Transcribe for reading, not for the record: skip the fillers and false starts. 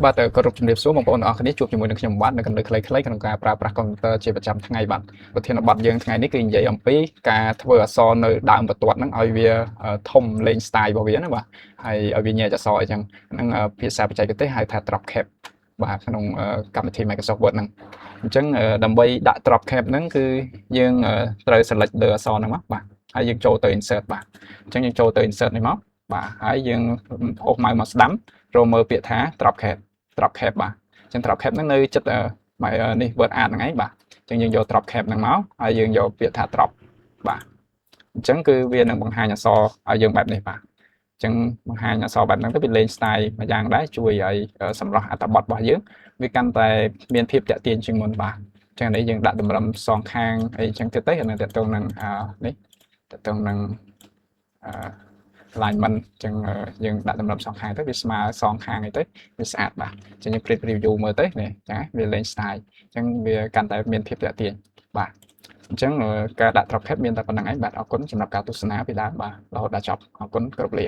បាទក៏រកជំរាបសួរបងប្អូនអរគ្នាជួបជាមួយនឹងខ្ញុំបាទនៅកណ្ដឹងខ្លីៗក្នុងការប្រើប្រាស់កុំព្យូទ័រជាប្រចាំថ្ងៃបាទប្រធានបទយើងថ្ងៃនេះគឺនិយាយអំពីការធ្វើអក្សរនៅដើមបន្ទាត់ហ្នឹងឲ្យវាធំលេង style របស់វាណាបាទហើយឲ្យវាញែកអក្សរអីចឹងហ្នឹងភាសាបច្ចេកទេសហៅថា drop cap បាទក្នុងកម្មវិធី Microsoft Word ហ្នឹងអញ្ចឹងដើម្បីដាក់ drop cap ហ្នឹងគឺយើងត្រូវ select លើអក្សរហ្នឹងមកបាទហើយយើងចូលទៅ insert បាទអញ្ចឹងយើងចូលទៅ insert នេះមកបាទហើយយើងអូសម៉ៅមកស្ដាំរកមើលពាក្យថា drop cap drop cap បាទអញ្ចឹង drop cap ហ្នឹងនៅចិត្តនេះ word art ហ្នឹងឯងបាទអញ្ចឹងយើងយក drop cap ហ្នឹងមកហើយយើងយកពាក្យថា drop បាទអញ្ចឹងគឺវានឹងបង្ហាញអក្សរឲ្យយើងបែបនេះបាទអញ្ចឹងបង្ហាញអក្សរបែបហ្នឹងទៅវាលេង style មួយយ៉ាងដែរជួយឲ្យសម្រស់អត្ថបទរបស់យើងវាកាន់តែមានភាពតាក់ទាញជាងមុនបាទអញ្ចឹងនេះយើងដាក់តម្រឹមសងខាងអីអញ្ចឹងទៅអានឹងតើតើនឹងនេះតើតើនឹងalignment អញ្ចឹងយើងដាក់តម្រឹមសងខាងទៅវាស្មើសងខាងអីទៅវាស្អាតបាទអញ្ចឹងយើង print review មើលទៅនេះចាវាលេង style អញ្ចឹងវាកាន់តែមានភាពតាក់ទាញបាទអញ្ចឹងការដាក់ drop cap មានតែប៉ុណ្្នឹងឯងបាទអរគុណសម្រាប់ការទស្សនាពីដើមបាទរហូតដល់ចប់អរគុណគ្រប់លា